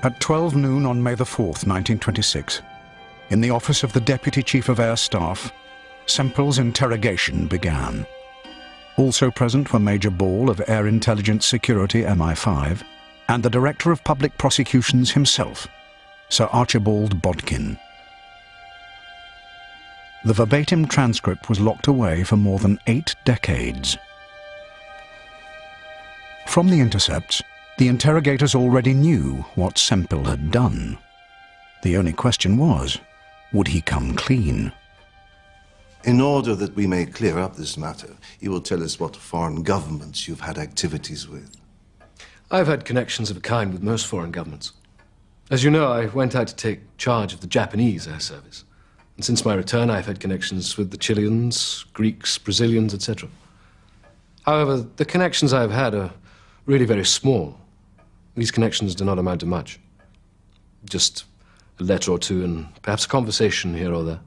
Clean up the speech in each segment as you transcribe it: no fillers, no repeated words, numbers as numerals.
At 12 noon on May the 4th, 1926, in the office of the Deputy Chief of Air Staff, Semple's interrogation began. Also present were Major Ball of Air Intelligence Security MI5 and the Director of Public Prosecutions himself, Sir Archibald Bodkin. The verbatim transcript was locked away for more than 8 decades. From the intercepts, the interrogators already knew what Semple had done. The only question was, would he come clean? In order that we may clear up this matter, you will tell us what foreign governments you've had activities with. I've had connections of a kind with most foreign governments. As you know, I went out to take charge of the Japanese air service. And since my return, I've had connections with the Chileans, Greeks, Brazilians, etc. However, the connections I've had are really very small. These connections do not amount to much. Just a letter or two and perhaps a conversation here or there.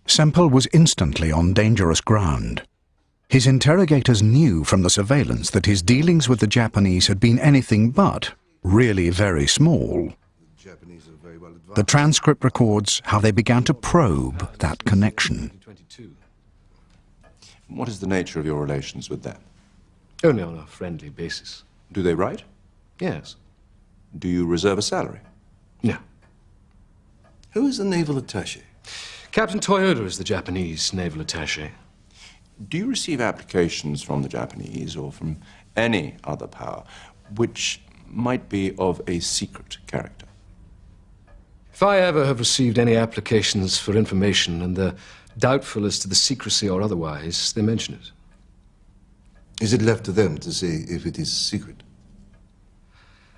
Semple was instantly on dangerous ground. His interrogators knew from the surveillance that his dealings with the Japanese had been anything but really very small. The transcript records how they began to probe that connection. What is the nature of your relations with them? Only on a friendly basis. Do they write? Yes. Do you reserve a salary? No. Who is the naval attaché? Captain Toyoda is the Japanese naval attaché. Do you receive applications from the Japanese or from any other power which might be of a secret character? If I ever have received any applications for information and they're doubtful as to the secrecy or otherwise, they mention it. Is it left to them to say if it is secret?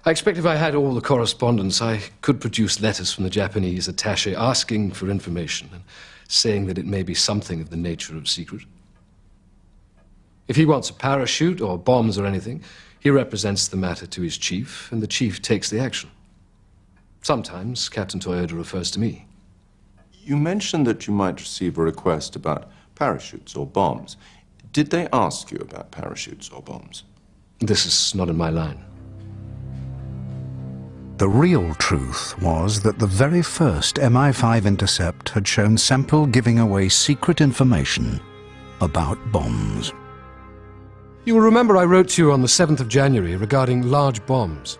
I expect if I had all the correspondence, I could produce letters from the Japanese attaché asking for information and saying that it may be something of the nature of secret. If he wants a parachute or bombs or anything, he represents the matter to his chief, and the chief takes the action. Sometimes Captain Toyoda refers to me. You mentioned that you might receive a request about parachutes or bombs. Did they ask you about parachutes or bombs? This is not in my line. The real truth was that the very first MI5 intercept had shown Semple giving away secret information about bombs. You will remember I wrote to you on the 7th of January regarding large bombs.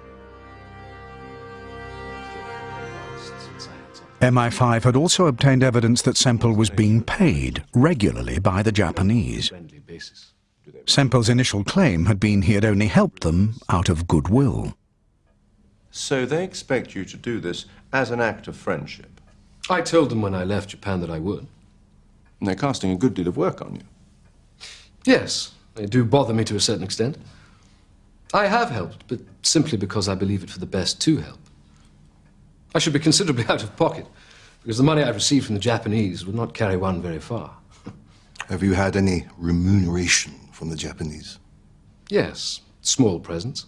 MI5 had also obtained evidence that Semple was being paid regularly by the Japanese. Semple's initial claim had been he had only helped them out of goodwill. So they expect you to do this as an act of friendship? I told them when I left Japan that I would. And they're casting a good deal of work on you. Yes, they do bother me to a certain extent. I have helped, but simply because I believe it for the best to help. I should be considerably out of pocket, because the money I've received from the Japanese would not carry one very far. Have you had any remuneration from the Japanese? Yes, small presents.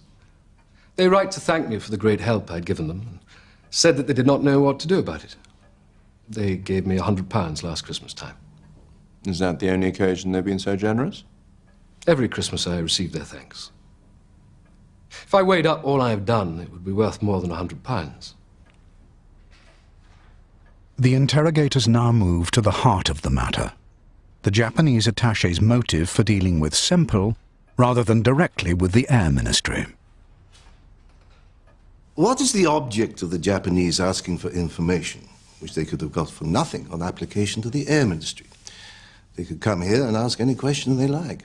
They write to thank me for the great help I'd given them, and said that they did not know what to do about it. They gave me £100 last Christmas time. Is that the only occasion they've been so generous? Every Christmas I receive their thanks. If I weighed up all I have done, it would be worth more than £100. The interrogators now moved to the heart of the matter. The Japanese attaché's motive for dealing with Semple rather than directly with the Air Ministry. What is the object of the Japanese asking for information, which they could have got for nothing on application to the Air Ministry? They could come here and ask any question they like.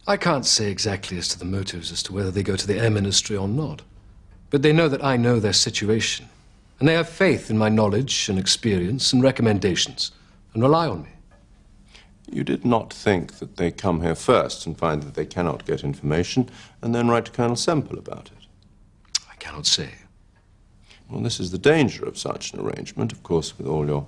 I can't say exactly as to the motives as to whether they go to the Air Ministry or not. But they know that I know their situation. And they have faith in my knowledge and experience and recommendations, and rely on me. You did not think that they come here first and find that they cannot get information, and then write to Colonel Semple about it? I cannot say. Well, this is the danger of such an arrangement. Of course, with all your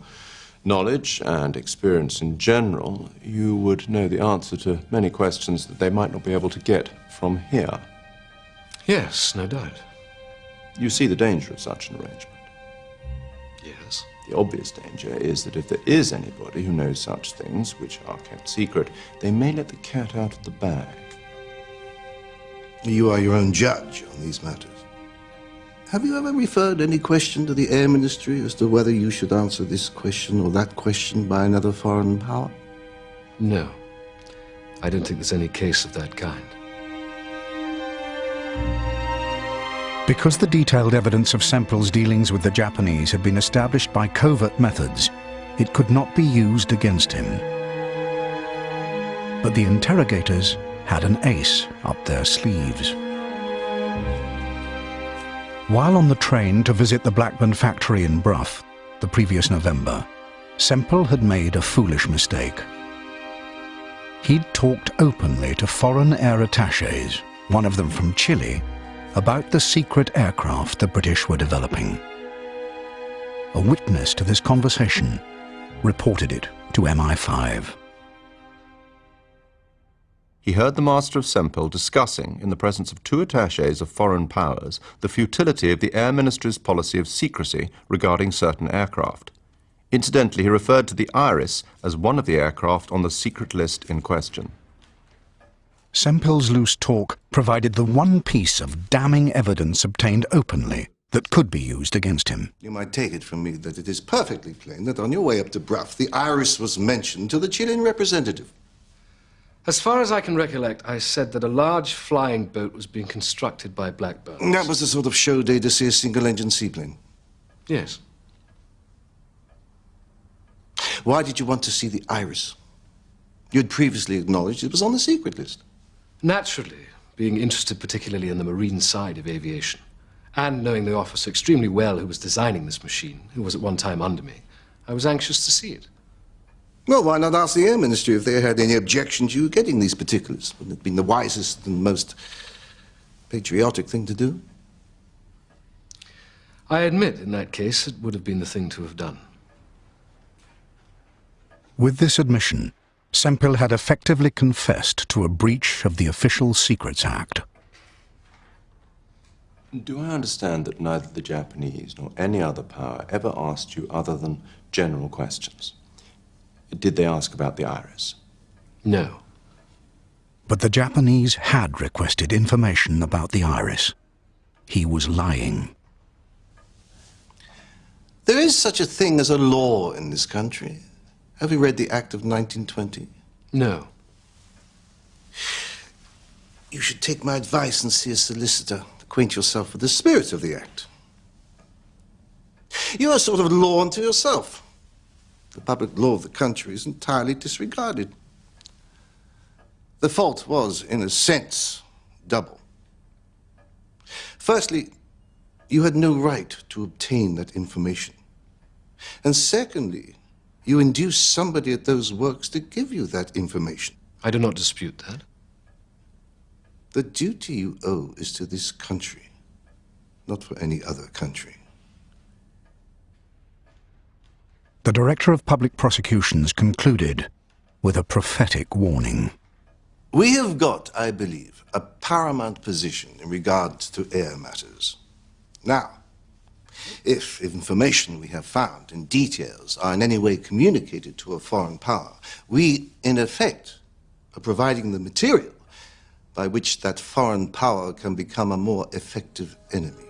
knowledge and experience in general, you would know the answer to many questions that they might not be able to get from here. Yes, no doubt. You see the danger of such an arrangement? Yes. The obvious danger is that if there is anybody who knows such things, which are kept secret, they may let the cat out of the bag. You are your own judge on these matters. Have you ever referred any question to the Air Ministry as to whether you should answer this question or that question by another foreign power? No. I don't think there's any case of that kind. Because the detailed evidence of Semple's dealings with the Japanese had been established by covert methods, it could not be used against him. But the interrogators had an ace up their sleeves. While on the train to visit the Blackburn factory in Bruff the previous November, Semple had made a foolish mistake. He'd talked openly to foreign air attachés, one of them from Chile, about the secret aircraft the British were developing. A witness to this conversation reported it to MI5. He heard the Master of Semple discussing, in the presence of 2 attachés of foreign powers, the futility of the Air Ministry's policy of secrecy regarding certain aircraft. Incidentally, he referred to the Iris as one of the aircraft on the secret list in question. Semple's loose talk provided the one piece of damning evidence obtained openly that could be used against him. You might take it from me that it is perfectly plain that on your way up to Bruff, the Iris was mentioned to the Chilean representative. As far as I can recollect, I said that a large flying boat was being constructed by Blackburn. That was the sort of show day to see a single-engine seaplane. Yes. Why did you want to see the Iris? You had previously acknowledged it was on the secret list. Naturally, being interested particularly in the marine side of aviation, and knowing the officer extremely well who was designing this machine, who was at one time under me, I was anxious to see it. Well, why not ask the Air Ministry if they had any objection to you getting these particulars? Wouldn't it have been the wisest and most patriotic thing to do? I admit, in that case, it would have been the thing to have done. With this admission, Semple had effectively confessed to a breach of the Official Secrets Act. Do I understand that neither the Japanese nor any other power ever asked you other than general questions? Did they ask about the Iris? No. But the Japanese had requested information about the Iris. He was lying. There is such a thing as a law in this country. Have you read the Act of 1920? No. You should take my advice and see a solicitor. Acquaint yourself with the spirit of the Act. You're a sort of law unto yourself. The public law of the country is entirely disregarded. The fault was, in a sense, double. Firstly, you had no right to obtain that information. And secondly, you induced somebody at those works to give you that information. I do not dispute that. The duty you owe is to this country, not for any other country. The Director of Public Prosecutions concluded with a prophetic warning. We have got, I believe, a paramount position in regard to air matters. Now, if information we have found and details are in any way communicated to a foreign power, we, in effect, are providing the material by which that foreign power can become a more effective enemy.